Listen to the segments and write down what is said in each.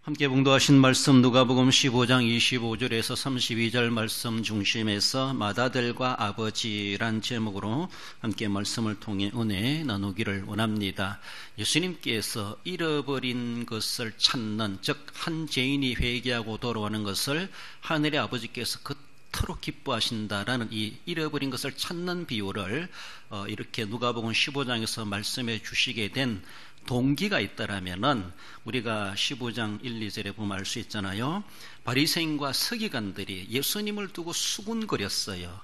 함께 봉독하신 말씀 누가복음 15장 25절에서 32절 말씀 중심에서 맏아들과 아버지란 제목으로 함께 말씀을 통해 은혜 나누기를 원합니다. 예수님께서 잃어버린 것을 찾는, 즉 한 죄인이 회개하고 돌아오는 것을 하늘의 아버지께서 그토록 기뻐하신다라는 이 잃어버린 것을 찾는 비유를 이렇게 누가복음 15장에서 말씀해 주시게 된 동기가 있다라면은 우리가 15장 1, 2절에 보면 알 수 있잖아요. 바리새인과 서기관들이 예수님을 두고 수군거렸어요.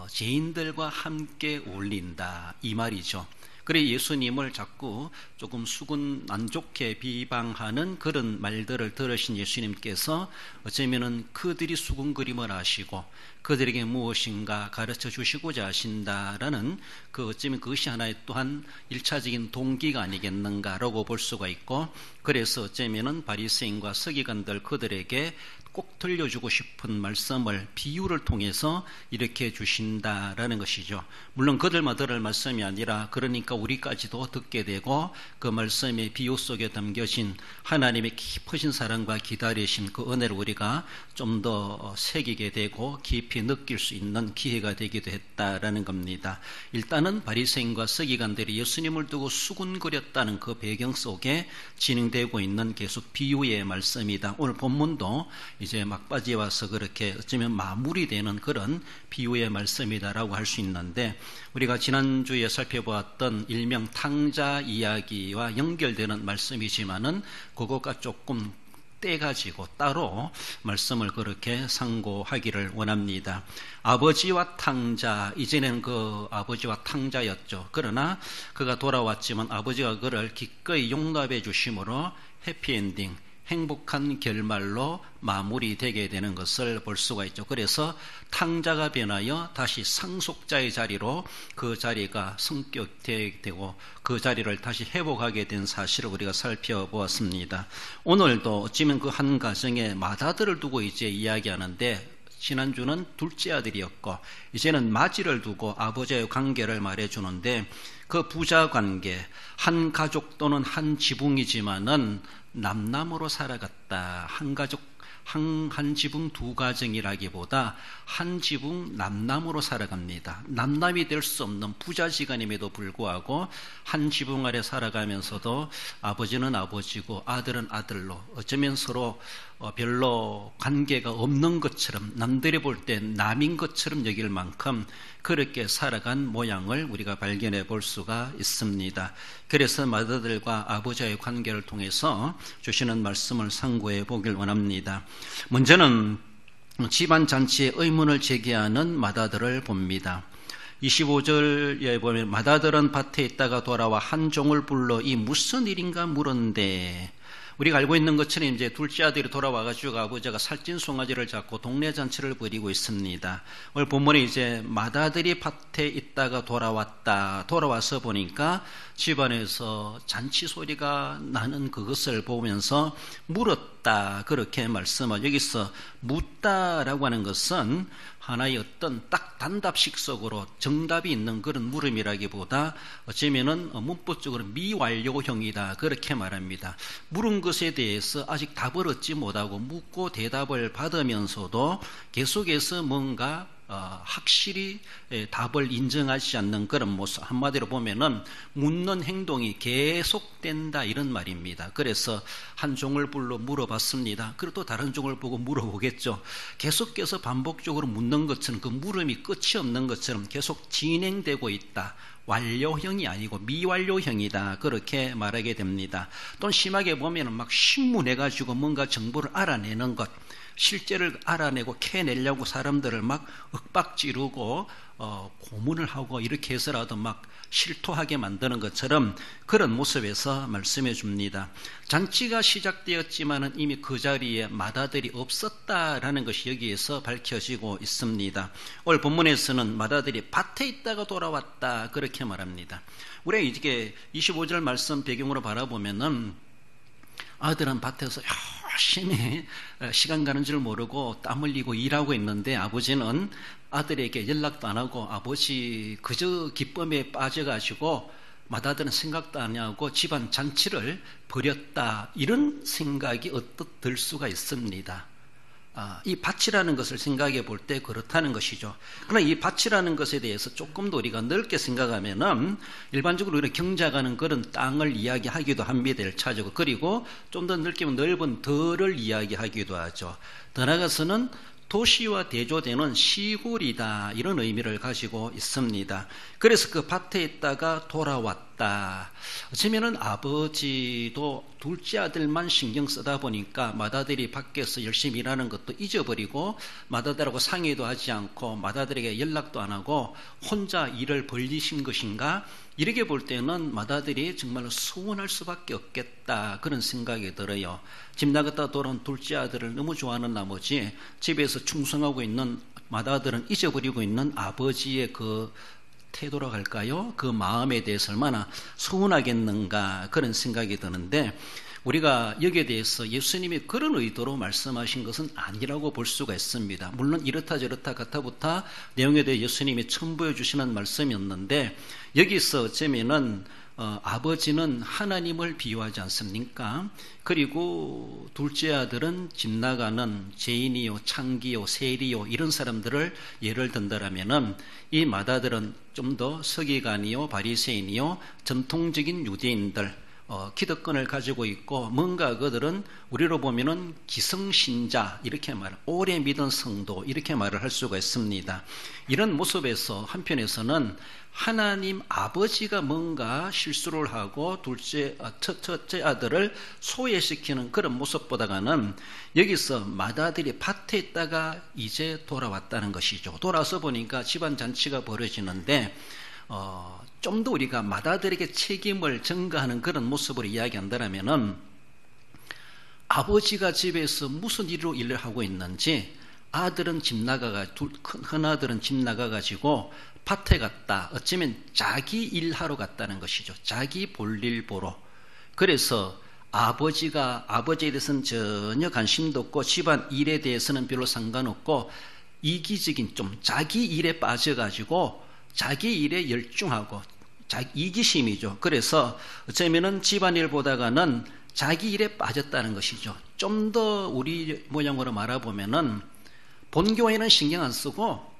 죄인들과 함께 어울린다 이 말이죠. 그래 예수님을 자꾸 조금 수군 안 좋게 비방하는 그런 말들을 들으신 예수님께서 어쩌면은 그들이 수군거림을 아시고 그들에게 무엇인가 가르쳐 주시고자 하신다라는 어쩌면 그것이 하나의 또한 1차적인 동기가 아니겠는가라고 볼 수가 있고, 그래서 어쩌면은 바리새인과 서기관들 그들에게 꼭 들려주고 싶은 말씀을 비유를 통해서 이렇게 주신다라는 것이죠. 물론 그들만 들을 말씀이 아니라 그러니까 우리까지도 듣게 되고 그 말씀의 비유 속에 담겨진 하나님의 깊으신 사랑과 기다리신 그 은혜를 우리가 좀 더 새기게 되고 깊이 느낄 수 있는 기회가 되기도 했다라는 겁니다. 일단은 바리새인과 서기관들이 예수님을 두고 수군거렸다는 그 배경 속에 진행되고 있는 계속 비유의 말씀이다. 오늘 본문도 이제 막바지에 와서 그렇게 어쩌면 마무리되는 그런 비유의 말씀이다라고 할 수 있는데, 우리가 지난주에 살펴보았던 일명 탕자 이야기와 연결되는 말씀이지만은 그것과 조금 떼가지고 따로 말씀을 그렇게 상고하기를 원합니다. 아버지와 탕자, 이전에는 그 아버지와 탕자였죠. 그러나 그가 돌아왔지만 아버지가 그를 기꺼이 용납해 주심으로 해피엔딩, 행복한 결말로 마무리되게 되는 것을 볼 수가 있죠. 그래서 탕자가 변하여 다시 상속자의 자리로 그 자리가 성격되고 그 자리를 다시 회복하게 된 사실을 우리가 살펴보았습니다. 오늘도 어쩌면 그 한 가정에 맏아들을 두고 이제 이야기하는데, 지난주는 둘째 아들이었고 이제는 맏이를 두고 아버지의 관계를 말해주는데, 그 부자 관계, 한 가족 또는 한 지붕이지만은 남남으로 살아갔다. 한 가족, 한 지붕 두 가정이라기보다 한 지붕 남남으로 살아갑니다. 남남이 될 수 없는 부자지간임에도 불구하고 한 지붕 아래 살아가면서도 아버지는 아버지고 아들은 아들로 어쩌면 서로 별로 관계가 없는 것처럼, 남들이 볼 때 남인 것처럼 여길 만큼 그렇게 살아간 모양을 우리가 발견해 볼 수가 있습니다. 그래서 맏아들과 아버지의 관계를 통해서 주시는 말씀을 상고해 보길 원합니다. 먼저는 집안 잔치에 의문을 제기하는 맏아들을 봅니다. 25절에 보면 맏아들은 밭에 있다가 돌아와 한 종을 불러 이 무슨 일인가 물었는데, 우리가 알고 있는 것처럼 이제 둘째 아들이 돌아와가지고 아버지가 살찐 송아지를 잡고 동네 잔치를 벌이고 있습니다. 오늘 본문에 이제 맏아들이 밭에 있다가 돌아와서 보니까 집안에서 잔치 소리가 나는 그것을 보면서 물었다, 그렇게 말씀을, 여기서 묻다라고 하는 것은 하나의 어떤 딱 단답식 속으로 정답이 있는 그런 물음이라기보다 어쩌면은 문법적으로 미완료형이다, 그렇게 말합니다. 물은 것에 대해서 아직 답을 얻지 못하고 묻고 대답을 받으면서도 계속해서 뭔가 확실히 답을 인정하지 않는 그런 모습, 한마디로 보면은 묻는 행동이 계속된다, 이런 말입니다. 그래서 한 종을 불러 물어봤습니다. 그리고 또 다른 종을 보고 물어보겠죠. 계속해서 반복적으로 묻는 것처럼, 그 물음이 끝이 없는 것처럼 계속 진행되고 있다. 완료형이 아니고 미완료형이다, 그렇게 말하게 됩니다. 또 심하게 보면은 막 신문해가지고 뭔가 정보를 알아내는 것, 실제를 알아내고 캐내려고 사람들을 막 윽박지르고 고문을 하고 이렇게 해서라도 막 실토하게 만드는 것처럼 그런 모습에서 말씀해 줍니다. 잔치가 시작되었지만은 이미 그 자리에 맏아들이 없었다라는 것이 여기에서 밝혀지고 있습니다. 오늘 본문에서는 맏아들이 밭에 있다가 돌아왔다, 그렇게 말합니다. 우리가 이게 25절 말씀 배경으로 바라보면은 아들은 밭에서 열심히 시간 가는 줄 모르고 땀 흘리고 일하고 있는데, 아버지는 아들에게 연락도 안 하고 아버지 그저 기쁨에 빠져가지고 마다들은 생각도 안 하고 집안 잔치를 벌였다, 이런 생각이 어떻 들 수가 있습니다. 이 밭이라는 것을 생각해 볼 때 그렇다는 것이죠. 그러나 이 밭이라는 것에 대해서 조금 더 우리가 넓게 생각하면은 일반적으로 우리가 경작하는 그런 땅을 이야기하기도 합니다. 1차적으로. 그리고 좀 더 넓게 보면 넓은 덜을 이야기하기도 하죠. 더 나아가서는 도시와 대조되는 시골이다, 이런 의미를 가지고 있습니다. 그래서 그 밭에 있다가 돌아왔다. 어쩌면은 아버지도 둘째 아들만 신경 쓰다 보니까 맏아들이 밖에서 열심히 일하는 것도 잊어버리고 맏아들하고 상의도 하지 않고 맏아들에게 연락도 안 하고 혼자 일을 벌리신 것인가? 이렇게 볼 때는 맏아들이 정말로 서운할 수밖에 없겠다, 그런 생각이 들어요. 집 나갔다 돌아온 둘째 아들을 너무 좋아하는 나머지 집에서 충성하고 있는 맏아들은 잊어버리고 있는 아버지의 그 태도라고 할까요? 그 마음에 대해서 얼마나 서운하겠는가, 그런 생각이 드는데, 우리가 여기에 대해서 예수님이 그런 의도로 말씀하신 것은 아니라고 볼 수가 있습니다. 물론 이렇다 저렇다 가타부타 내용에 대해 예수님이 첨부해 주시는 말씀이었는데, 여기서 어쩌면은 아버지는 하나님을 비유하지 않습니까? 그리고 둘째 아들은 집 나가는 죄인이요, 창기요, 세리요, 이런 사람들을 예를 든다라면은 이 맏아들은 좀 더 서기관이요, 바리새인이요, 전통적인 유대인들, 기득권을 가지고 있고, 뭔가 그들은 우리로 보면은 기성신자, 이렇게 오래 믿은 성도, 이렇게 말을 할 수가 있습니다. 이런 모습에서 한편에서는 하나님 아버지가 뭔가 실수를 하고 첫째 아들을 소외시키는 그런 모습보다는 여기서 맏아들이 밭에 있다가 이제 돌아왔다는 것이죠. 돌아서 보니까 집안 잔치가 벌어지는데 좀 더 우리가 맏아들에게 책임을 전가하는 그런 모습으로 이야기한다면은, 아버지가 집에서 무슨 일을 하고 있는지, 아들은 집 나가가지고, 큰 아들은 집 나가가지고 밭에 갔다. 어쩌면 자기 일하러 갔다는 것이죠. 자기 볼일 보러. 그래서 아버지에 대해서는 전혀 관심도 없고 집안 일에 대해서는 별로 상관없고 이기적인, 좀 자기 일에 빠져가지고 자기 일에 열중하고, 이기심이죠. 그래서 어쩌면은 집안일 보다가는 자기 일에 빠졌다는 것이죠. 좀 더 우리 모양으로 말해보면은 본교회는 신경 안 쓰고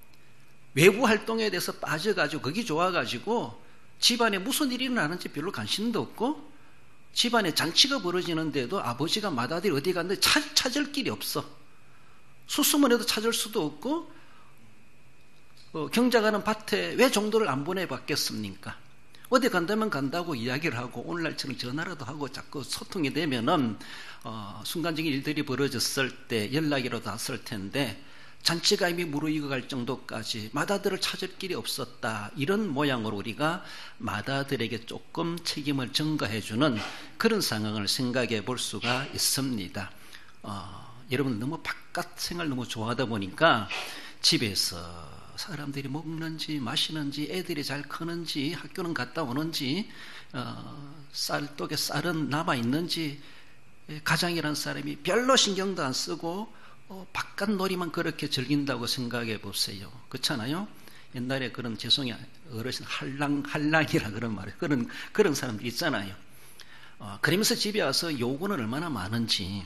외부 활동에 대해서 빠져가지고 거기 좋아가지고 집안에 무슨 일이 일어나는지 별로 관심도 없고, 집안에 잔치가 벌어지는데도 아버지가 맏아들이 어디 갔는데 찾을 길이 없어. 수소문해도 찾을 수도 없고, 경작하는 밭에 왜 정도를 안 보내봤겠습니까? 어디 간다면 간다고 이야기를 하고 오늘날처럼 전화라도 하고 자꾸 소통이 되면은 순간적인 일들이 벌어졌을 때 연락이라도 왔을 텐데, 잔치가 이미 무르익어갈 정도까지 맏아들을 찾을 길이 없었다, 이런 모양으로 우리가 맏아들에게 조금 책임을 전가해주는 그런 상황을 생각해 볼 수가 있습니다. 여러분, 너무 바깥 생활 너무 좋아하다 보니까 집에서 사람들이 먹는지 마시는지, 애들이 잘 크는지, 학교는 갔다 오는지, 쌀독에 쌀은 남아있는지, 가장이라는 사람이 별로 신경도 안 쓰고 바깥 놀이만 그렇게 즐긴다고 생각해 보세요. 그렇잖아요? 옛날에 그런, 죄송해요, 어르신 한랑이라 그런 말, 그런 사람들 있잖아요. 그러면서 집에 와서 요구는 얼마나 많은지,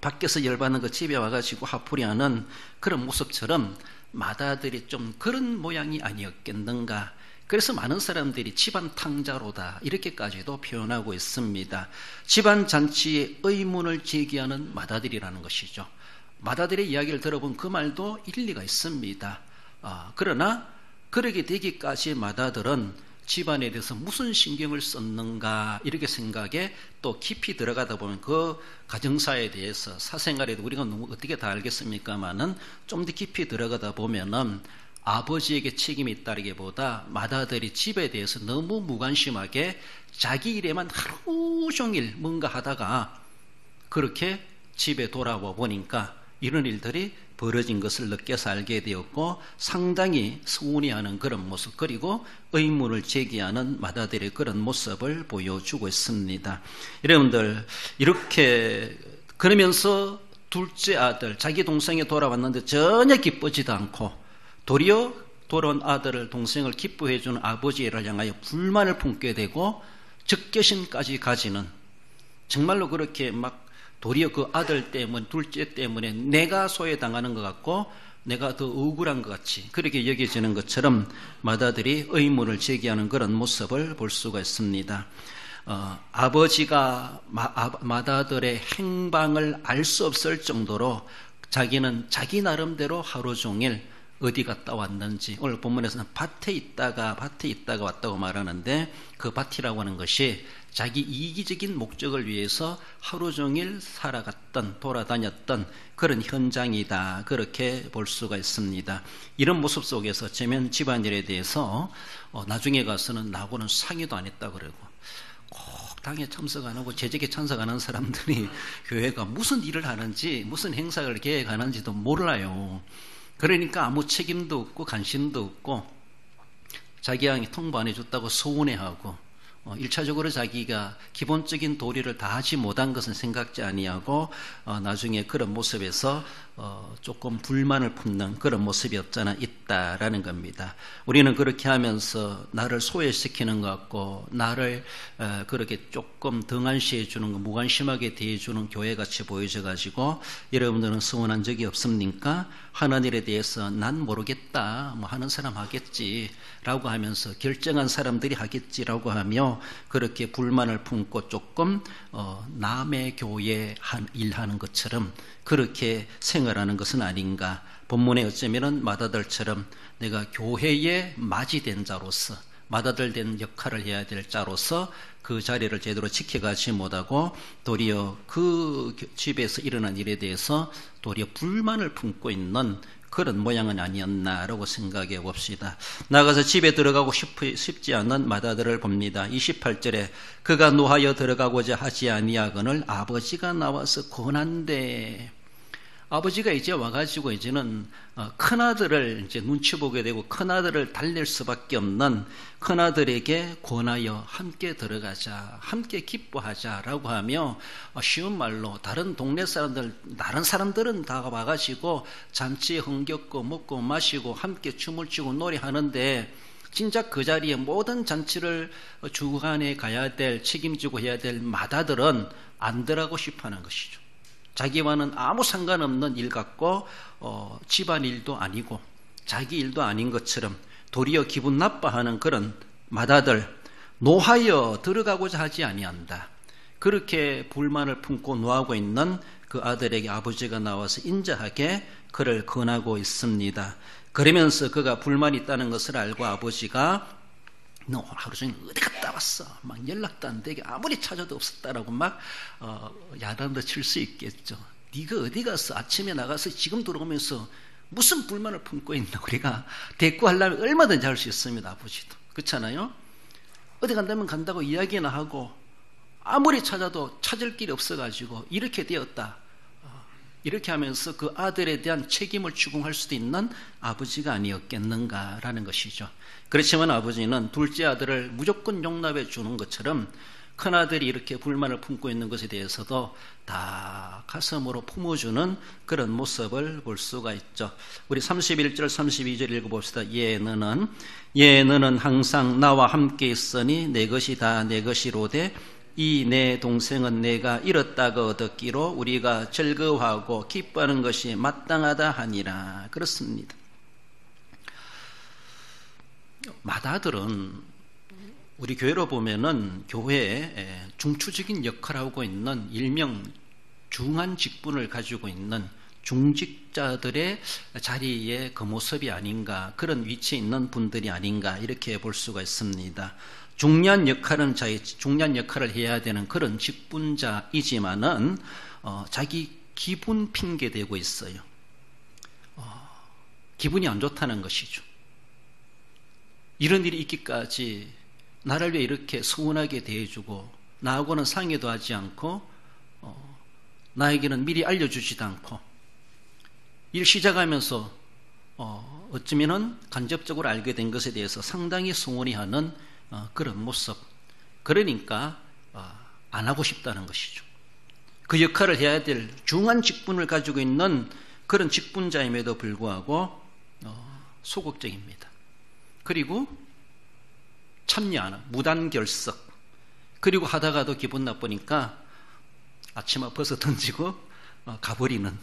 밖에서 열받는 거 집에 와가지고 화풀이하는 그런 모습처럼 맏아들이 좀 그런 모양이 아니었겠는가. 그래서 많은 사람들이 집안 탕자로다, 이렇게까지도 표현하고 있습니다. 집안 잔치에 의문을 제기하는 맏아들이라는 것이죠. 맏아들의 이야기를 들어본 그 말도 일리가 있습니다. 그러나 그러게 되기까지 맏아들은 집안에 대해서 무슨 신경을 썼는가, 이렇게 생각에 또 깊이 들어가다 보면 그 가정사에 대해서, 사생활에도 우리가 너무 어떻게 다 알겠습니까만은 좀 더 깊이 들어가다 보면은 아버지에게 책임이 있다기보다 맏아들이 집에 대해서 너무 무관심하게 자기 일에만 하루 종일 뭔가 하다가 그렇게 집에 돌아와 보니까 이런 일들이 벌어진 것을 느껴서 알게 되었고, 상당히 서운해하는 그런 모습, 그리고 의문을 제기하는 맏아들의 그런 모습을 보여주고 있습니다. 여러분들, 이렇게 그러면서 둘째 아들, 자기 동생이 돌아왔는데 전혀 기쁘지도 않고 도리어 돌아온 아들을 동생을 기뻐해 주는 아버지를 향하여 불만을 품게 되고 적개심까지 가지는, 정말로 그렇게 막 도리어 그 아들 때문에, 둘째 때문에 내가 소외당하는 것 같고 내가 더 억울한 것 같이 그렇게 여겨지는 것처럼 맏아들이 의문을 제기하는 그런 모습을 볼 수가 있습니다. 아버지가 맏아들의 행방을 알 수 없을 정도로 자기는 자기 나름대로 하루 종일 어디 갔다 왔는지, 오늘 본문에서는 밭에 있다가 왔다고 말하는데, 그 밭이라고 하는 것이 자기 이기적인 목적을 위해서 하루 종일 살아갔던, 돌아다녔던 그런 현장이다, 그렇게 볼 수가 있습니다. 이런 모습 속에서 어쩌면 집안일에 대해서 나중에 가서는 나하고는 상의도 안 했다 그러고, 꼭 당에 참석 안 하고 재직에 참석하는 사람들이 교회가 무슨 일을 하는지, 무슨 행사를 계획하는지도 몰라요. 그러니까 아무 책임도 없고 관심도 없고 자기 양이 통보 안 해줬다고 서운해하고, 1차적으로 자기가 기본적인 도리를 다하지 못한 것은 생각지 아니하고 나중에 그런 모습에서 조금 불만을 품는 그런 모습이 없잖아 있다라는 겁니다. 우리는 그렇게 하면서 나를 소외시키는 것 같고 나를 그렇게 조금 등한시해 주는 거, 무관심하게 대해주는 교회같이 보여져가지고, 여러분들은 서운한 적이 없습니까? 하나님에 대해서 난 모르겠다, 뭐 하는 사람 하겠지 라고 하면서, 결정한 사람들이 하겠지라고 하며 그렇게 불만을 품고 조금 남의 교회 일하는 것처럼 그렇게 생활하는 것은 아닌가. 본문에 어쩌면은 맏아들처럼 내가 교회에 맞이된 자로서, 맏아들 된 역할을 해야 될 자로서 그 자리를 제대로 지켜가지 못하고 도리어 그 집에서 일어난 일에 대해서 도리어 불만을 품고 있는 그런 모양은 아니었나라고 생각해 봅시다. 나가서 집에 들어가고 싶지 않은 맏아들을 봅니다. 28절에 그가 노하여 들어가고자 하지 아니하거늘 아버지가 나와서 권한대. 아버지가 이제 와가지고 이제는 큰아들을 이제 눈치 보게 되고 큰아들을 달랠 수밖에 없는 큰아들에게 권하여 함께 들어가자, 함께 기뻐하자라고 하며, 쉬운 말로 다른 동네 사람들, 다른 사람들은 다 와가지고 잔치에 흥겹고 먹고 마시고 함께 춤을 추고 노래하는데, 진짜 그 자리에 모든 잔치를 주관해 가야 될, 책임지고 해야 될 맏아들은 안 들어가고 싶어하는 것이죠. 자기와는 아무 상관없는 일 같고 집안 일도 아니고 자기 일도 아닌 것처럼 도리어 기분 나빠하는 그런 맏아들, 노하여 들어가고자 하지 아니한다. 그렇게 불만을 품고 노하고 있는 그 아들에게 아버지가 나와서 인자하게 그를 권하고 있습니다. 그러면서 그가 불만이 있다는 것을 알고 아버지가 너 하루 종일 어디 갔다 왔어? 막 연락도 안 되게 아무리 찾아도 없었다라고 막 야단도 칠 수 있겠죠. 네가 어디 갔어? 아침에 나가서 지금 들어오면서 무슨 불만을 품고 있나? 우리가 대꾸하려면 얼마든지 할 수 있습니다. 아버지도 그렇잖아요. 어디 간다면 간다고 이야기나 하고 아무리 찾아도 찾을 길이 없어가지고 이렇게 되었다. 이렇게 하면서 그 아들에 대한 책임을 추궁할 수도 있는 아버지가 아니었겠는가라는 것이죠. 그렇지만 아버지는 둘째 아들을 무조건 용납해 주는 것처럼 큰아들이 이렇게 불만을 품고 있는 것에 대해서도 다 가슴으로 품어주는 그런 모습을 볼 수가 있죠. 우리 31절 32절 읽어봅시다. 예 너는 항상 나와 함께 있으니 내 것이 다 내 것이로되 이 내 동생은 내가 잃었다가 얻었기로 우리가 즐거워하고 기뻐하는 것이 마땅하다 하니라. 그렇습니다. 맏아들은 우리 교회로 보면은 교회에 중추적인 역할을 하고 있는 일명 중한 직분을 가지고 있는 중직자들의 자리에 그 모습이 아닌가, 그런 위치에 있는 분들이 아닌가 이렇게 볼 수가 있습니다. 중요한 역할을 해야 되는 그런 직분자이지만은 자기 기분 핑계 대고 있어요. 기분이 안 좋다는 것이죠. 이런 일이 있기까지 나를 위해 이렇게 서운하게 대해주고 나하고는 상의도 하지 않고 나에게는 미리 알려주지도 않고 일 시작하면서 어쩌면은 간접적으로 알게 된 것에 대해서 상당히 서운히 하는 그런 모습. 그러니까 안 하고 싶다는 것이죠. 그 역할을 해야 될 중한 직분을 가지고 있는 그런 직분자임에도 불구하고 소극적입니다. 그리고 참여하는 무단결석, 그리고 하다가도 기분 나쁘니까 아침에 벗어 던지고 가버리는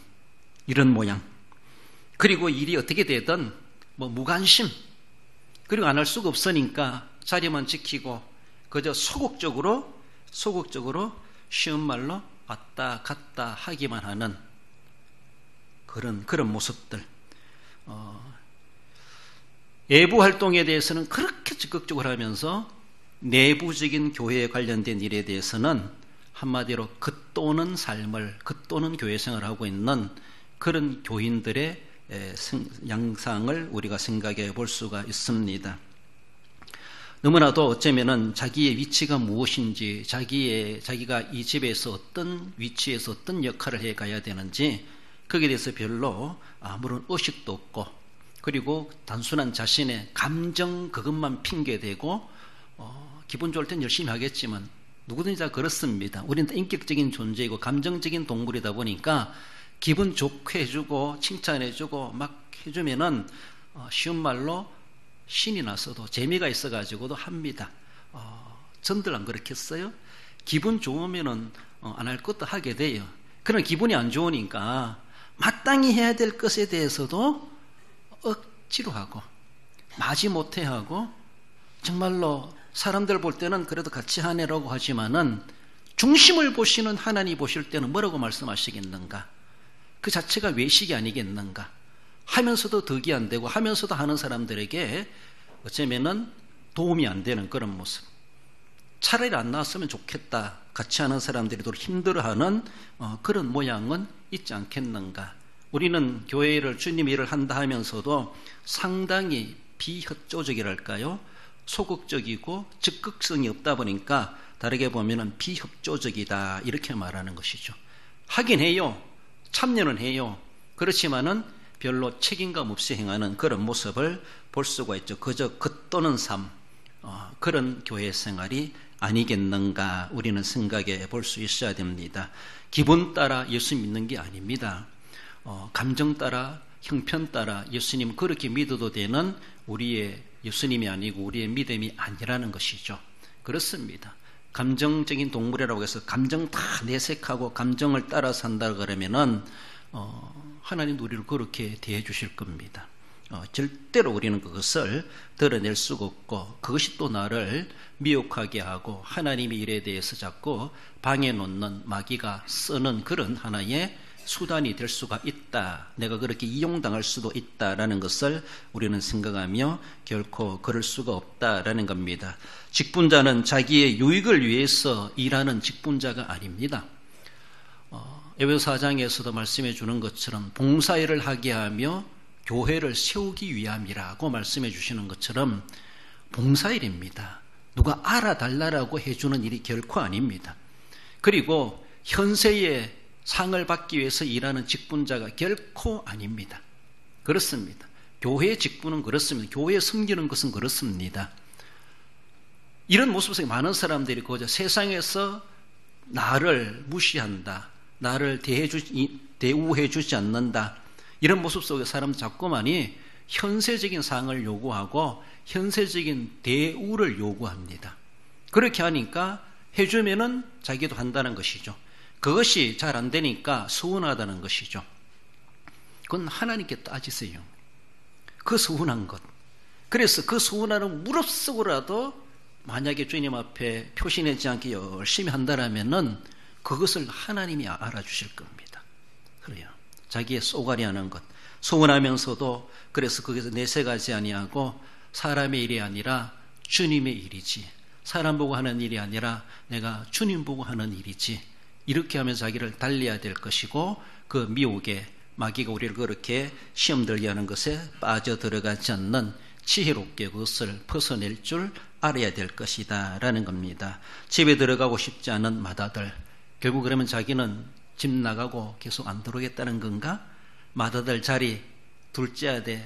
이런 모양. 그리고 일이 어떻게 되든 무관심, 그리고 안 할 수가 없으니까 자리만 지키고 그저 소극적으로 쉬운 말로 왔다 갔다 하기만 하는 그런 모습들. 외부 활동에 대해서는 그렇게 적극적으로 하면서 내부적인 교회에 관련된 일에 대해서는 한마디로 겉도는 삶을, 겉도는 교회 생활을 하고 있는 그런 교인들의 양상을 우리가 생각해 볼 수가 있습니다. 너무나도 어쩌면은 자기의 위치가 무엇인지, 자기가 이 집에서 어떤 위치에서 어떤 역할을 해 가야 되는지 거기에 대해서 별로 아무런 의식도 없고, 그리고 단순한 자신의 감정 그것만 핑계대고 기분 좋을 땐 열심히 하겠지만 누구든지 다 그렇습니다. 우리는 인격적인 존재이고 감정적인 동물이다 보니까 기분 좋게 해주고 칭찬해주고 막 해주면은 쉬운 말로 신이 나서도 재미가 있어가지고도 합니다. 전들 안 그렇겠어요? 기분 좋으면은 안 할 것도 하게 돼요. 그러나 기분이 안 좋으니까 마땅히 해야 될 것에 대해서도 억지로 하고 마지못해 하고, 정말로 사람들 볼 때는 그래도 같이 하네라고 하지만은 중심을 보시는 하나님 보실 때는 뭐라고 말씀하시겠는가? 그 자체가 외식이 아니겠는가? 하면서도 덕이 안 되고 하면서도 하는 사람들에게 어쩌면은 도움이 안 되는 그런 모습. 차라리 안 나왔으면 좋겠다, 같이 하는 사람들이 더 힘들어하는 그런 모양은 있지 않겠는가? 우리는 교회를 주님 일을 한다 하면서도 상당히 비협조적이랄까요? 소극적이고 적극성이 없다 보니까 다르게 보면은 비협조적이다, 이렇게 말하는 것이죠. 하긴 해요. 참여는 해요. 그렇지만은 별로 책임감 없이 행하는 그런 모습을 볼 수가 있죠. 그저 겉도는 삶, 그런 교회 생활이 아니겠는가 우리는 생각해 볼 수 있어야 됩니다. 기분 따라 예수 믿는 게 아닙니다. 감정 따라, 형편 따라 예수님 그렇게 믿어도 되는 우리의 예수님이 아니고 우리의 믿음이 아니라는 것이죠. 그렇습니다. 감정적인 동물이라고 해서 감정 다 내색하고 감정을 따라 산다 그러면은 하나님 우리를 그렇게 대해 주실 겁니다. 절대로 우리는 그것을 드러낼 수가 없고, 그것이 또 나를 미혹하게 하고 하나님의 일에 대해서 자꾸 방해 놓는, 마귀가 쓰는 그런 하나의 수단이 될 수가 있다, 내가 그렇게 이용당할 수도 있다라는 것을 우리는 생각하며 결코 그럴 수가 없다라는 겁니다. 직분자는 자기의 유익을 위해서 일하는 직분자가 아닙니다. 에베소 4장에서도 말씀해 주는 것처럼 봉사일을 하게 하며 교회를 세우기 위함이라고 말씀해 주시는 것처럼 봉사일입니다. 누가 알아달라고 해주는 일이 결코 아닙니다. 그리고 현세의 상을 받기 위해서 일하는 직분자가 결코 아닙니다. 그렇습니다. 교회의 직분은 그렇습니다. 교회에 섬기는 것은 그렇습니다. 이런 모습 속에 많은 사람들이 그저 세상에서 나를 무시한다, 나를 대우해 주지 않는다, 이런 모습 속에 사람들 자꾸만이 현세적인 상을 요구하고 현세적인 대우를 요구합니다. 그렇게 하니까 해주면은 자기도 한다는 것이죠. 그것이 잘 안 되니까 서운하다는 것이죠. 그건 하나님께 따지세요. 그 서운한 것. 그래서 그 서운함을 무릅쓰고라도 만약에 주님 앞에 표시내지 않게 열심히 한다라면은 그것을 하나님이 알아주실 겁니다. 그래요. 자기의 쏘가리 하는 것. 서운하면서도 그래서 거기서 내색하지 아니하고 사람의 일이 아니라 주님의 일이지, 사람 보고 하는 일이 아니라 내가 주님 보고 하는 일이지, 이렇게 하면 자기를 달래야 될 것이고, 그 미혹에 마귀가 우리를 그렇게 시험 들게 하는 것에 빠져들어가지 않는 지혜롭게 그것을 벗어낼 줄 알아야 될 것이다 라는 겁니다. 집에 들어가고 싶지 않은 맏아들, 결국 그러면 자기는 집 나가고 계속 안 들어오겠다는 건가? 맏아들 자리 둘째 아들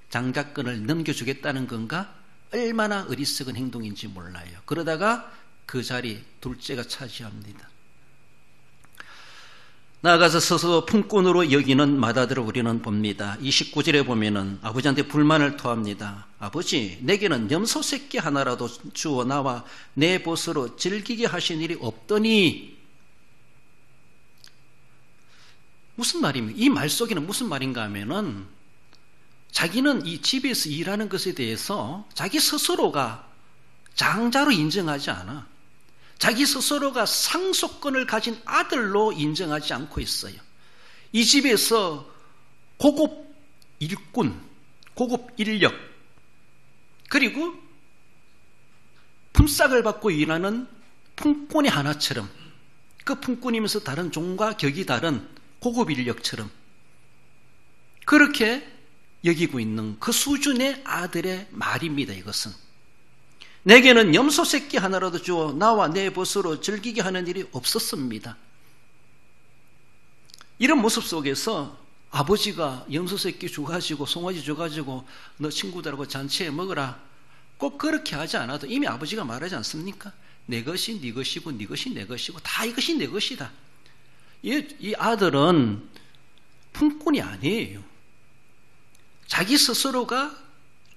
장자권을 넘겨주겠다는 건가? 얼마나 어리석은 행동인지 몰라요. 그러다가 그 자리 둘째가 차지합니다. 나아가서 스스로 품꾼으로 여기는 맏아들을 우리는 봅니다. 29절에 보면은 아버지한테 불만을 토합니다. 아버지, 내게는 염소 새끼 하나라도 주어 나와 내 벗으로 즐기게 하신 일이 없더니. 무슨 말입니까? 이 말 속에는 무슨 말인가 하면은 자기는 이 집에서 일하는 것에 대해서 자기 스스로가 장자로 인정하지 않아. 자기 스스로가 상속권을 가진 아들로 인정하지 않고 있어요. 이 집에서 고급 일꾼, 고급 인력, 그리고 품삯을 받고 일하는 품꾼의 하나처럼, 그 품꾼이면서 다른 종과 격이 다른 고급 인력처럼 그렇게 여기고 있는 그 수준의 아들의 말입니다. 이것은 내게는 염소 새끼 하나라도 주어 나와 내 벗으로 즐기게 하는 일이 없었습니다. 이런 모습 속에서 아버지가 염소 새끼 줘가지고 송아지 줘가지고 너 친구들하고 잔치에 먹으라, 꼭 그렇게 하지 않아도 이미 아버지가 말하지 않습니까? 내 것이 네 것이고 네 것이 내 것이고 다 이것이 내 것이다. 이 아들은 품꾼이 아니에요. 자기 스스로가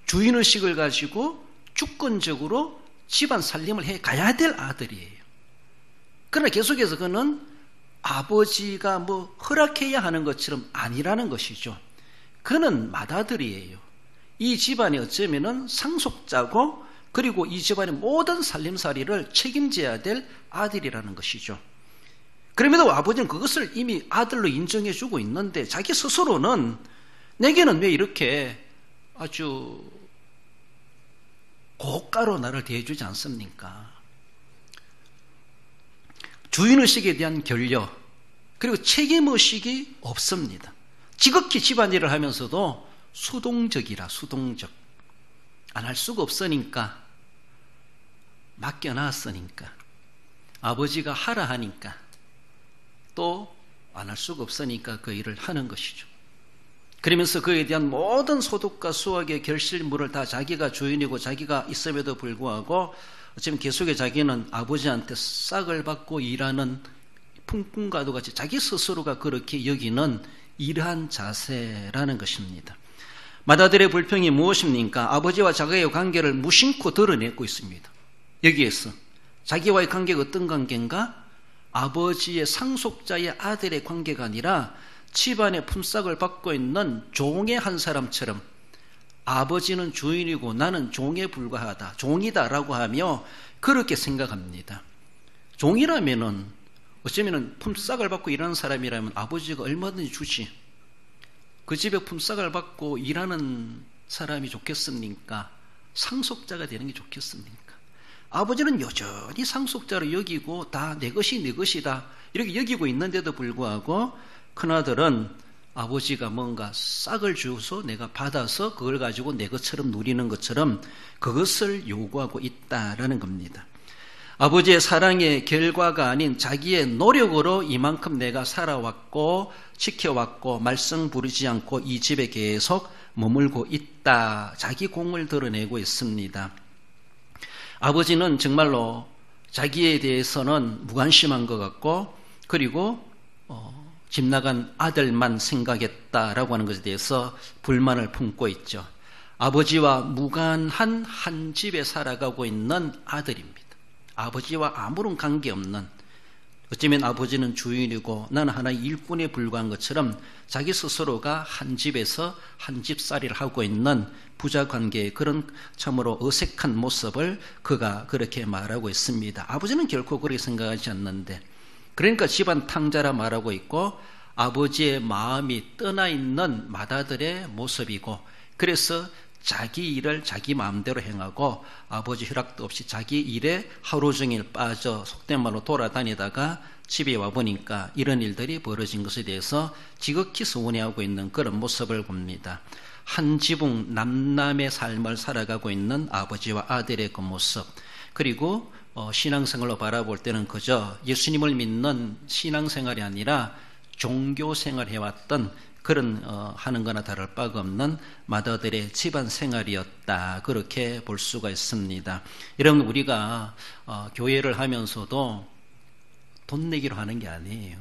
주인의식을 가지고 주권적으로 집안 살림을 해 가야 될 아들이에요. 그러나 계속해서 그는 아버지가 허락해야 하는 것처럼 아니라는 것이죠. 그는 맏아들이에요. 이 집안이 어쩌면은 상속자고, 그리고 이 집안의 모든 살림살이를 책임져야 될 아들이라는 것이죠. 그럼에도 아버지는 그것을 이미 아들로 인정해주고 있는데 자기 스스로는 내게는 왜 이렇게 아주 고가로 나를 대해주지 않습니까? 주인의식에 대한 결여, 그리고 책임의식이 없습니다. 지극히 집안일을 하면서도 수동적이라, 수동적. 안 할 수가 없으니까, 맡겨놨으니까, 아버지가 하라 하니까, 또 안 할 수가 없으니까 그 일을 하는 것이죠. 그러면서 그에 대한 모든 소득과 수확의 결실물을 다 자기가 주인이고 자기가 있음에도 불구하고 지금 계속해 자기는 아버지한테 싹을 받고 일하는 품꾼과도 같이 자기 스스로가 그렇게 여기는 이러한 자세라는 것입니다. 맏아들의 불평이 무엇입니까? 아버지와 자기의 관계를 무심코 드러내고 있습니다. 여기에서 자기와의 관계가 어떤 관계인가? 아버지의 상속자의 아들의 관계가 아니라 집안의 품삯을 받고 있는 종의 한 사람처럼, 아버지는 주인이고 나는 종에 불과하다, 종이다라고 하며 그렇게 생각합니다. 종이라면은 어쩌면은 품삯을 받고 일하는 사람이라면 아버지가 얼마든지 주지. 그 집에 품삯을 받고 일하는 사람이 좋겠습니까? 상속자가 되는 게 좋겠습니까? 아버지는 여전히 상속자로 여기고 다 내 것이 내 것이다 이렇게 여기고 있는데도 불구하고 큰아들은 아버지가 뭔가 싹을 주어서 내가 받아서 그걸 가지고 내 것처럼 누리는 것처럼 그것을 요구하고 있다라는 겁니다. 아버지의 사랑의 결과가 아닌 자기의 노력으로 이만큼 내가 살아왔고 지켜왔고 말썽 부리지 않고 이 집에 계속 머물고 있다. 자기 공을 드러내고 있습니다. 아버지는 정말로 자기에 대해서는 무관심한 것 같고, 그리고 집 나간 아들만 생각했다라고 하는 것에 대해서 불만을 품고 있죠. 아버지와 무관한 한 집에 살아가고 있는 아들입니다. 아버지와 아무런 관계없는, 어쩌면 아버지는 주인이고 나는 하나의 일꾼에 불과한 것처럼 자기 스스로가 한 집에서 한 집살이를 하고 있는 부자관계의 그런 참으로 어색한 모습을 그가 그렇게 말하고 있습니다. 아버지는 결코 그렇게 생각하지 않는데, 그러니까 집안 탕자라 말하고 있고 아버지의 마음이 떠나 있는 맏아들의 모습이고, 그래서 자기 일을 자기 마음대로 행하고 아버지 허락도 없이 자기 일에 하루 종일 빠져 속된 말로 돌아다니다가 집에 와보니까 이런 일들이 벌어진 것에 대해서 지극히 서운해하고 있는 그런 모습을 봅니다. 한 지붕 남남의 삶을 살아가고 있는 아버지와 아들의 그 모습, 그리고 신앙생활로 바라볼 때는 그저 예수님을 믿는 신앙생활이 아니라 종교생활 해왔던 그런 하는 거나 다를 바가 없는 맏아들의 집안 생활이었다, 그렇게 볼 수가 있습니다. 여러분, 우리가 교회를 하면서도 돈 내기로 하는 게 아니에요.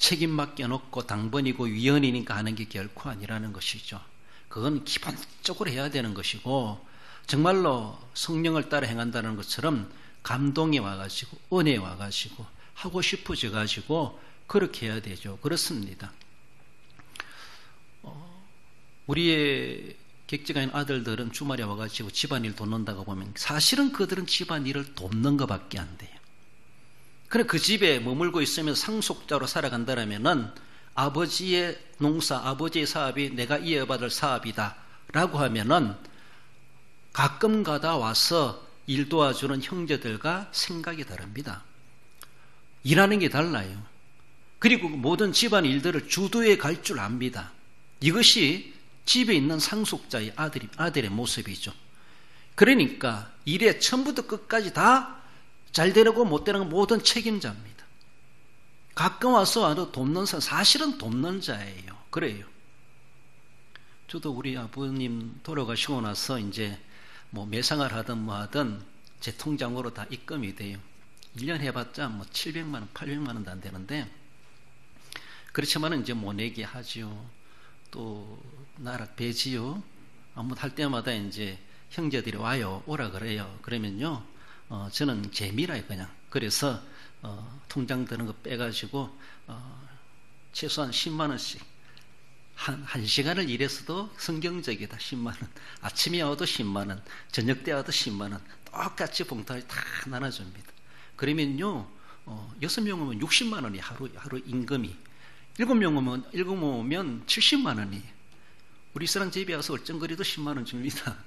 책임 맡겨놓고 당번이고 위헌이니까 하는 게 결코 아니라는 것이죠. 그건 기본적으로 해야 되는 것이고 정말로 성령을 따라 행한다는 것처럼 감동이 와가지고 은혜 와가지고 하고 싶어져 가지고 그렇게 해야 되죠. 그렇습니다. 우리의 객지가 있는 아들들은 주말에 와가지고 집안일 돕는다고 보면 사실은 그들은 집안일을 돕는 것밖에 안 돼요. 그래 그 집에 머물고 있으면 상속자로 살아간다면은 아버지의 농사, 아버지의 사업이 내가 이어받을 사업이다 라고 하면은 가끔 가다 와서 일 도와주는 형제들과 생각이 다릅니다. 일하는 게 달라요. 그리고 모든 집안 일들을 주도해 갈 줄 압니다. 이것이 집에 있는 상속자의 아들의 모습이죠. 그러니까 일에 처음부터 끝까지 다 잘 되고 못 되는 건 모든 책임자입니다. 가끔 와서 와도 돕는 사람, 사실은 돕는 자예요. 그래요. 저도 우리 아버님 돌아가시고 나서 이제 뭐 매상을 하든 뭐 하든 제 통장으로 다 입금이 돼요. 1년 해봤자 뭐 700만 원, 800만 원도 안 되는데 그렇지만은 이제 못 내게 하지요. 또 나락 배지요. 아무 할 때마다 이제 형제들이 와요. 오라 그래요. 그러면요. 저는 재미라요, 그냥. 그래서, 통장 드는 거 빼가지고, 최소한 10만원씩. 한 시간을 일했어도 성경적이다, 10만원. 아침에 와도 10만원, 저녁 때 와도 10만원. 똑같이 봉투에 다 나눠줍니다. 그러면요, 6명 오면 60만원이 하루 임금이. 7명 오면 70만원이. 우리 사람 집에 와서 얼쩡거리도 10만원 줍니다.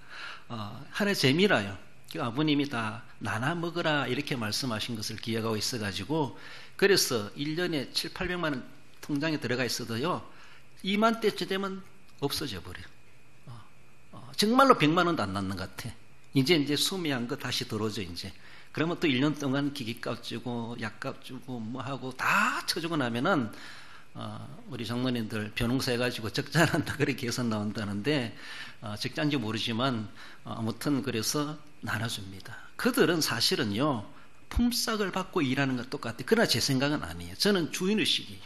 하나의 재미라요. 아버님이 다 나눠 먹으라 이렇게 말씀하신 것을 기억하고 있어가지고 그래서 1년에 7, 800만 원 통장에 들어가 있어도요 2만 때쯤 되면 없어져 버려요. 정말로 100만 원도 안 남는 것 같아. 이제 수미한 거 다시 들어오죠. 이제 그러면 또 1년 동안 기기값 주고 약값 주고 뭐 하고 다 쳐주고 나면은 우리 장로님들 변호사 해가지고 적자난다 그렇게 계산 나온다는데 적자인지 모르지만 아무튼 그래서 나눠줍니다. 그들은 사실은요 품삯을 받고 일하는 것 똑같아요. 그러나 제 생각은 아니에요. 저는 주인의식이에요.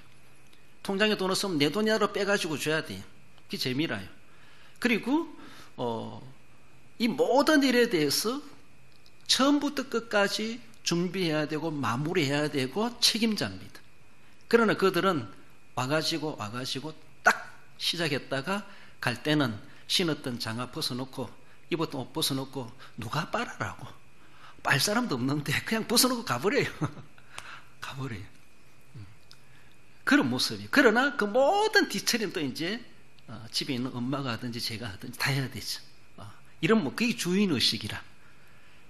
통장에 돈 없으면 내 돈이라도 빼가지고 줘야 돼요. 그게 재미라요. 그리고 이 모든 일에 대해서 처음부터 끝까지 준비해야 되고 마무리해야 되고 책임자입니다. 그러나 그들은 와가지고 딱 시작했다가 갈 때는 신었던 장화 벗어놓고 입었던 옷 벗어놓고 누가 빨아라고 빨 사람도 없는데 그냥 벗어놓고 가버려요. 가버려요. 그런 모습이. 그러나 그 모든 뒤처리는 이제 집에 있는 엄마가 하든지 제가 하든지 다 해야 되죠. 이런 그게 주인의식이라.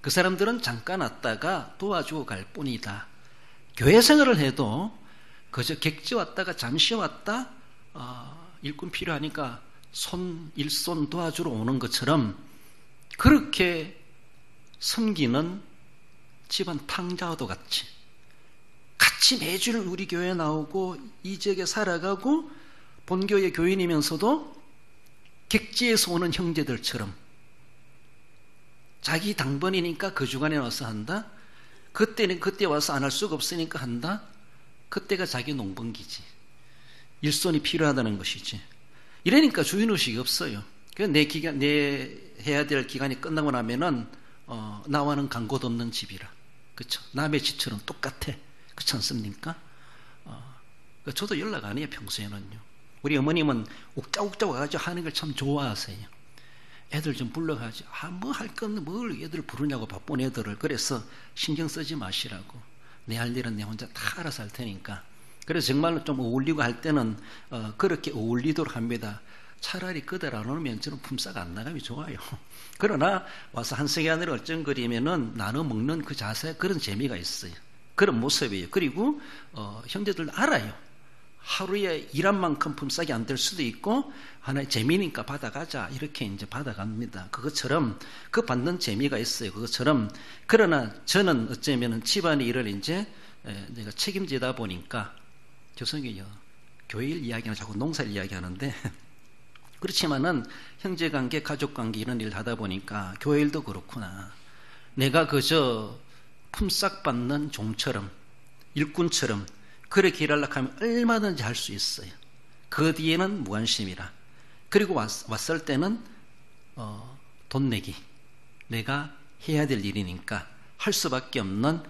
그 사람들은 잠깐 왔다가 도와주고 갈 뿐이다. 교회 생활을 해도 그저 객지 왔다가 잠시 왔다 일꾼 필요하니까 일손 도와주러 오는 것처럼 그렇게 섬기는 집안 탕자와도 같이 매주 우리 교회에 나오고 이 지역에 살아가고 본교회 교인이면서도 객지에서 오는 형제들처럼 자기 당번이니까 그 주간에 와서 한다. 그때는 그때 와서 안 할 수가 없으니까 한다. 그때가 자기 농번기지. 일손이 필요하다는 것이지. 이러니까 주인의식이 없어요. 내 해야 될 기간이 끝나고 나면은 나와는 간곳 없는 집이라. 그렇죠? 남의 집처럼 똑같아. 그렇지 않습니까? 저도 연락 안 해요, 평소에는요. 우리 어머님은 옥자옥자 와가지고 하는 걸 참 좋아하세요. 애들 좀 불러가지고 뭐 할 거 없는 뭘 애들 부르냐고 바쁜 애들을. 그래서 신경 쓰지 마시라고. 내 할 일은 내 혼자 다 알아서 할 테니까. 그래서 정말로 좀 어울리고 할 때는 그렇게 어울리도록 합니다. 차라리 그들 안 오면 저는 품삯 안 나가면 좋아요. 그러나 와서 한 시간을 얼쩡거리면은 나눠 먹는 그 자세, 그런 재미가 있어요. 그런 모습이에요. 그리고 형제들 알아요. 하루에 일한 만큼 품삯이 안 될 수도 있고 하나의 재미니까 받아가자 이렇게 이제 받아갑니다. 그것처럼 그 받는 재미가 있어요. 그것처럼. 그러나 저는 어쩌면은 집안의 일을 이제 내가 책임지다 보니까 죄송해요. 교회 일 이야기는 자꾸 농사일 이야기하는데 그렇지만은 형제관계, 가족관계 이런 일 하다 보니까 교회 일도 그렇구나. 내가 그저 품삯 받는 종처럼 일꾼처럼 그렇게 일하려고 하면 얼마든지 할 수 있어요. 그 뒤에는 무관심이라. 그리고 왔을 때는 돈 내기, 내가 해야 될 일이니까 할 수밖에 없는,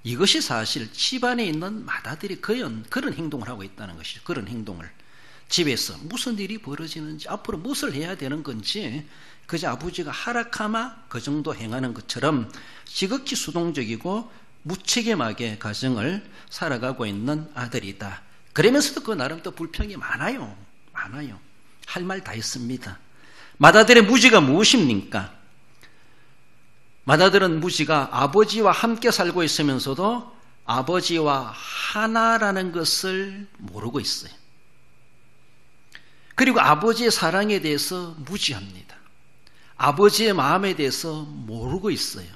이것이 사실 집안에 있는 맏아들이 그런 행동을 하고 있다는 것이죠. 그런 행동을 집에서 무슨 일이 벌어지는지, 앞으로 무엇을 해야 되는 건지 그저 아버지가 하락하마 그 정도 행하는 것처럼 지극히 수동적이고 무책임하게 가정을 살아가고 있는 아들이다. 그러면서도 그 나름 또 불평이 많아요. 할 말 다 있습니다. 맏아들의 무지가 무엇입니까? 맏아들은 무지가 아버지와 함께 살고 있으면서도 아버지와 하나라는 것을 모르고 있어요. 그리고 아버지의 사랑에 대해서 무지합니다. 아버지의 마음에 대해서 모르고 있어요.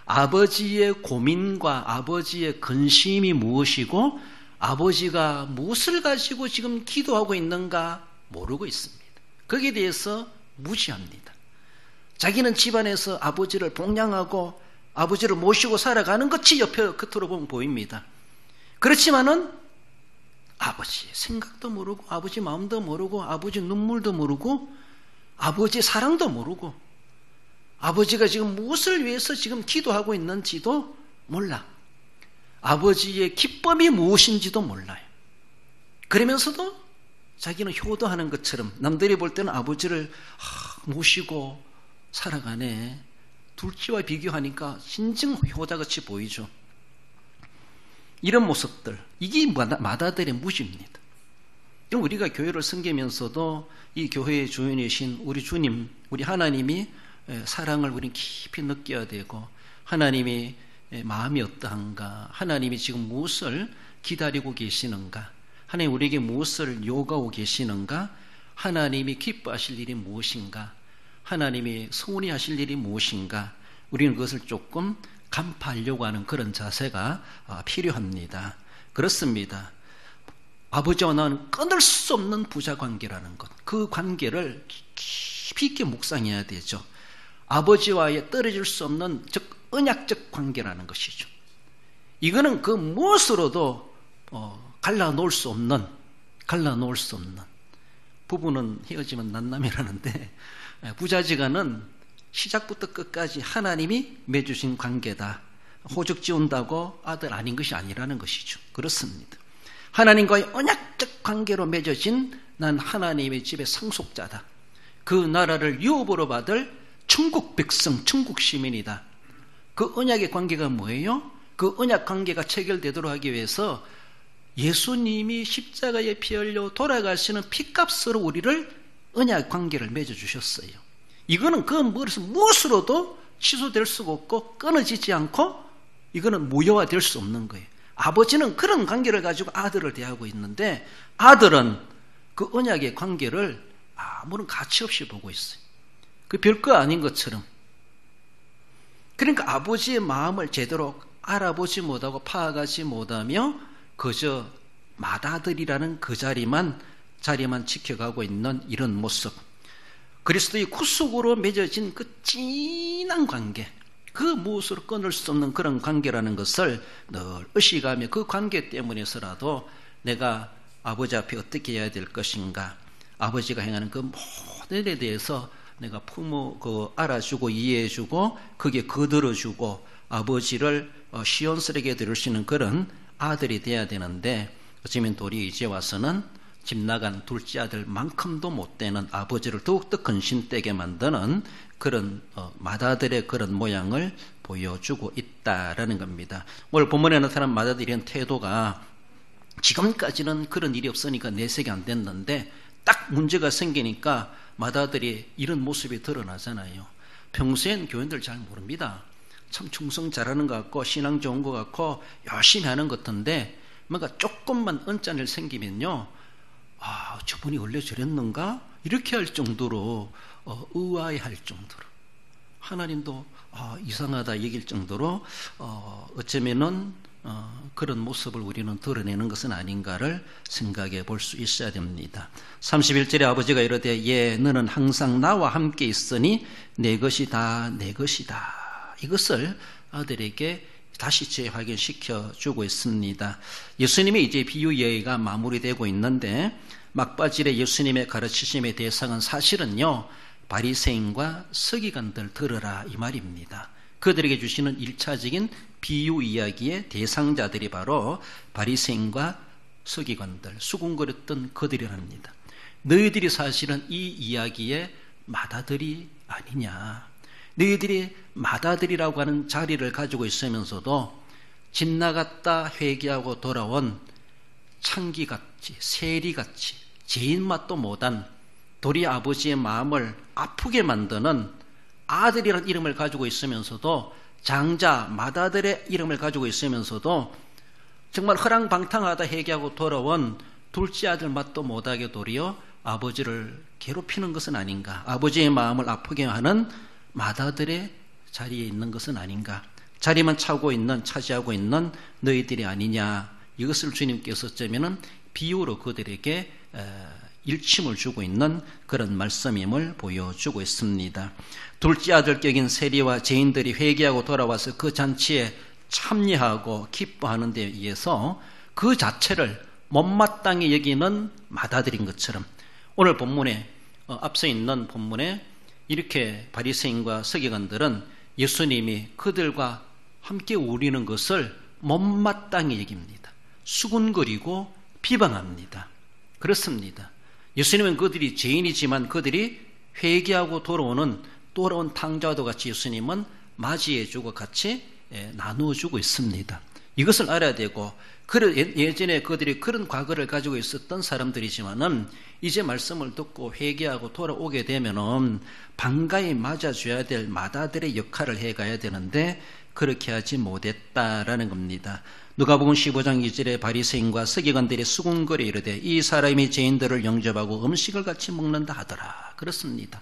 아버지의 고민과 아버지의 근심이 무엇이고 아버지가 무엇을 가지고 지금 기도하고 있는가 모르고 있습니다. 거기에 대해서 무지합니다. 자기는 집안에서 아버지를 봉양하고 아버지를 모시고 살아가는 것이 옆에 겉으로 보면 보입니다. 그렇지만은 아버지의 생각도 모르고 아버지 마음도 모르고 아버지 눈물도 모르고 아버지의 사랑도 모르고 아버지가 지금 무엇을 위해서 지금 기도하고 있는지도 몰라. 아버지의 기쁨이 무엇인지도 몰라요. 그러면서도 자기는 효도하는 것처럼 남들이 볼 때는 아버지를 모시고 살아가네. 둘째와 비교하니까 진정 효자같이 보이죠. 이런 모습들, 이게 맏아들의 무지입니다. 우리가 교회를 섬기면서도 이 교회의 주인이신 우리 주님, 우리 하나님이 사랑을 우리는 깊이 느껴야 되고 하나님이 마음이 어떠한가, 하나님이 지금 무엇을 기다리고 계시는가, 하나님 우리에게 무엇을 요구하고 계시는가, 하나님이 기뻐하실 일이 무엇인가, 하나님이 서운해하실 일이 무엇인가, 우리는 그것을 조금 간파하려고 하는 그런 자세가 필요합니다. 그렇습니다. 아버지와 나는 끊을 수 없는 부자관계라는 것, 그 관계를 깊이 있게 묵상해야 되죠. 아버지와의 떨어질 수 없는 즉 언약적 관계라는 것이죠. 이거는 그 무엇으로도 갈라놓을 수 없는 부부는 헤어지면 난남이라는데 부자지간은 시작부터 끝까지 하나님이 맺으신 관계다. 호적 지운다고 아들 아닌 것이 아니라는 것이죠. 그렇습니다. 하나님과의 언약적 관계로 맺어진 난 하나님의 집의 상속자다. 그 나라를 유업으로 받을 천국 백성, 천국 시민이다. 그 언약의 관계가 뭐예요? 그 언약 관계가 체결되도록 하기 위해서 예수님이 십자가에 피 흘려 돌아가시는 피값으로 우리를 언약 관계를 맺어주셨어요. 이거는 그 무엇으로도 취소될 수가 없고 끊어지지 않고 이거는 무효화될 수 없는 거예요. 아버지는 그런 관계를 가지고 아들을 대하고 있는데 아들은 그 언약의 관계를 아무런 가치 없이 보고 있어요. 그 별거 아닌 것처럼. 그러니까 아버지의 마음을 제대로 알아보지 못하고 파악하지 못하며 그저 맏아들이라는 그 자리만 지켜가고 있는 이런 모습. 그리스도의 구속으로 맺어진 그 진한 관계, 그 무엇으로 끊을 수 없는 그런 관계라는 것을 늘 의식하며 그 관계 때문에서라도 내가 아버지 앞에 어떻게 해야 될 것인가, 아버지가 행하는 그 모든 일에 대해서 내가 알아주고 이해해주고 그게 거들어주고 아버지를 시원스럽게 들을 수 있는 그런 아들이 돼야 되는데 어쩌면 도리 이제 와서는 집 나간 둘째 아들만큼도 못 되는 아버지를 더욱더 근심되게 만드는 그런 맏아들의 그런 모양을 보여주고 있다라는 겁니다. 오늘 본문에 나타난 맏아들의 태도가 지금까지는 그런 일이 없으니까 내색이 안 됐는데 딱 문제가 생기니까 맏아들이 이런 모습이 드러나잖아요. 평소엔 교인들 잘 모릅니다. 참 충성 잘하는 것 같고 신앙 좋은 것 같고 열심히 하는 것 같은데 뭔가 조금만 언짢은 일 생기면요, 저분이 원래 저랬는가? 이렇게 할 정도로 의아해할 정도로 하나님도 이상하다 얘기할 정도로 어쩌면은 그런 모습을 우리는 드러내는 것은 아닌가를 생각해 볼 수 있어야 됩니다. 31절에 아버지가 이르되 너는 항상 나와 함께 있으니 내 것이 다 내 것이다. 이것을 아들에게 다시 재확인시켜 주고 있습니다. 예수님의 이제 비유 이야기가 마무리되고 있는데 막바질의 예수님의 가르치심의 대상은 사실은요, 바리새인과 서기관들 들으라 이 말입니다. 그들에게 주시는 1차적인 비유 이야기의 대상자들이 바로 바리새인과 서기관들, 수군거렸던 그들이랍니다. 너희들이 사실은 이 이야기의 맏아들이 아니냐. 너희들이 맏아들이라고 하는 자리를 가지고 있으면서도 집 나갔다 회개하고 돌아온 창기같이 세리같이 죄인 맛도 못한 도리 아버지의 마음을 아프게 만드는 아들이라는 이름을 가지고 있으면서도 장자 맏아들의 이름을 가지고 있으면서도 정말 허랑방탕하다 회개하고 돌아온 둘째 아들 맛도 못하게 도리어 아버지를 괴롭히는 것은 아닌가. 아버지의 마음을 아프게 하는 맏아들의 자리에 있는 것은 아닌가. 자리만 차지하고 있는 너희들이 아니냐. 이것을 주님께서 어쩌면은 비유로 그들에게 일침을 주고 있는 그런 말씀임을 보여주고 있습니다. 둘째 아들 격인 세리와 죄인들이 회개하고 돌아와서 그 잔치에 참여하고 기뻐하는 데 의해서 그 자체를 못마땅히 여기는 맏아들인 것처럼 오늘 본문에 앞서 있는 본문에 이렇게 바리새인과 서기관들은 예수님이 그들과 함께 우리는 것을 못마땅히 여깁니다. 수군거리고 비방합니다. 그렇습니다. 예수님은 그들이 죄인이지만 그들이 회개하고 돌아온 탕자와도 같이 예수님은 맞이해주고 같이 나누어주고 있습니다. 이것을 알아야 되고 예전에 그들이 그런 과거를 가지고 있었던 사람들이지만은 이제 말씀을 듣고 회개하고 돌아오게 되면은 반가이 맞아줘야 될 맏아들의 역할을 해가야 되는데 그렇게 하지 못했다라는 겁니다. 누가복음 15장 2절에 바리새인과 서기관들이 수군거려 이르되 이 사람이 죄인들을 영접하고 음식을 같이 먹는다 하더라. 그렇습니다.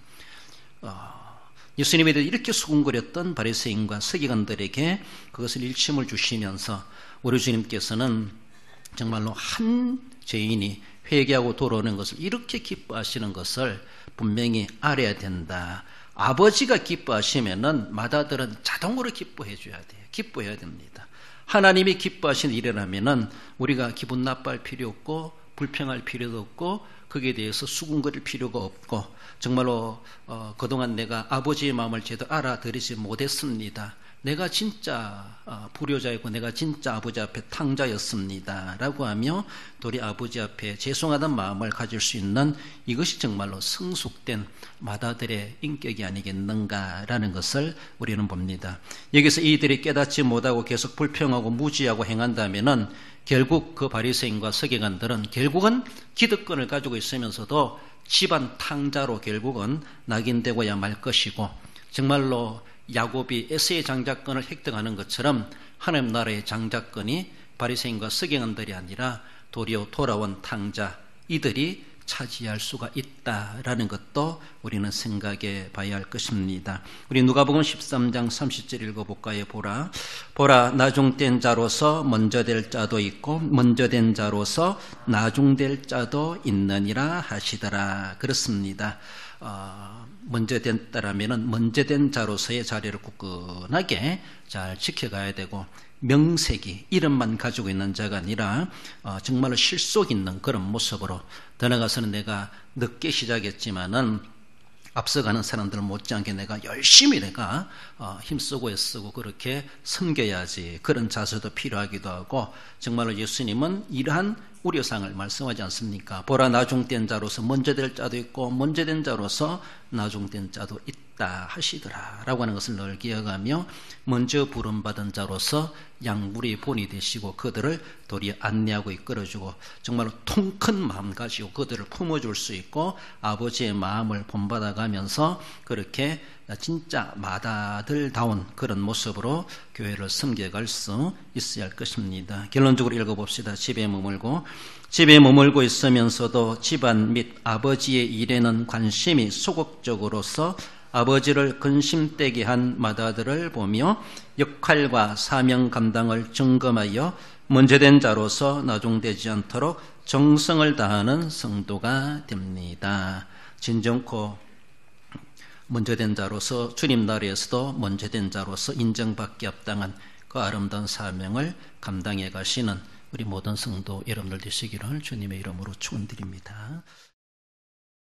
예수님에 대해 이렇게 수군거렸던 바리새인과 서기관들에게 그것을 일침을 주시면서 우리 주님께서는 정말로 한 죄인이 회개하고 돌아오는 것을 이렇게 기뻐하시는 것을 분명히 알아야 된다. 아버지가 기뻐하시면은 맏아들은 자동으로 기뻐해 줘야 돼요. 기뻐해야 됩니다. 하나님이 기뻐하시는 일이라면은 우리가 기분 나빠할 필요 없고 불평할 필요도 없고 거기에 대해서 수군거릴 필요가 없고 정말로 그동안 내가 아버지의 마음을 제대로 알아들이지 못했습니다. 내가 진짜 불효자였고 내가 진짜 아버지 앞에 탕자였습니다 라고 하며 도리 아버지 앞에 죄송하다는 마음을 가질 수 있는 이것이 정말로 성숙된 맏아들의 인격이 아니겠는가라는 것을 우리는 봅니다. 여기서 이들이 깨닫지 못하고 계속 불평하고 무지하고 행한다면은 결국 그 바리새인과 서기관들은 결국은 기득권을 가지고 있으면서도 집안 탕자로 결국은 낙인되고야 말 것이고 정말로 야곱이 에서의 장자권을 획득하는 것처럼 하나님 나라의 장자권이 바리새인과 서기관들이 아니라 도리어 돌아온 탕자 이들이 차지할 수가 있다라는 것도 우리는 생각해 봐야 할 것입니다. 우리 누가복음 13장 30절 읽어볼까요? 보라 나중된 자로서 먼저 될 자도 있고 먼저 된 자로서 나중될 자도 있느니라 하시더라. 그렇습니다. 먼저 됐다라면 먼저 된 자로서의 자리를 굳건하게 잘 지켜가야 되고 명색이 이름만 가지고 있는 자가 아니라 정말로 실속 있는 그런 모습으로 더 나아가서는 내가 늦게 시작했지만은 앞서가는 사람들 못지않게 내가 열심히 힘쓰고 애쓰고 그렇게 섬겨야지 그런 자세도 필요하기도 하고 정말로 예수님은 이러한 우려상을 말씀하지 않습니까? 보라 나중된 자로서 먼저 될 자도 있고 먼저 된 자로서 나중된 자도 있다 하시더라 라고 하는 것을 늘 기억하며 먼저 부름받은 자로서 양물의 본이 되시고 그들을 도리어 안내하고 이끌어주고 정말로 통 큰 마음 가지고 그들을 품어줄 수 있고 아버지의 마음을 본받아가면서 그렇게 진짜 맏아들다운 그런 모습으로 교회를 섬겨갈 수 있어야 할 것입니다. 결론적으로 읽어봅시다. 집에 머물고 있으면서도 집안 및 아버지의 일에는 관심이 소극적으로서 아버지를 근심되게 한 맏아들을 보며 역할과 사명 감당을 점검하여 먼저 된 자로서 나중되지 않도록 정성을 다하는 성도가 됩니다. 진정코 먼저 된 자로서 주님 나라에서도 먼저 된 자로서 인정받기 합당한 그 아름다운 사명을 감당해 가시는 우리 모든 성도 여러분들 되시기를 주님의 이름으로 축원드립니다.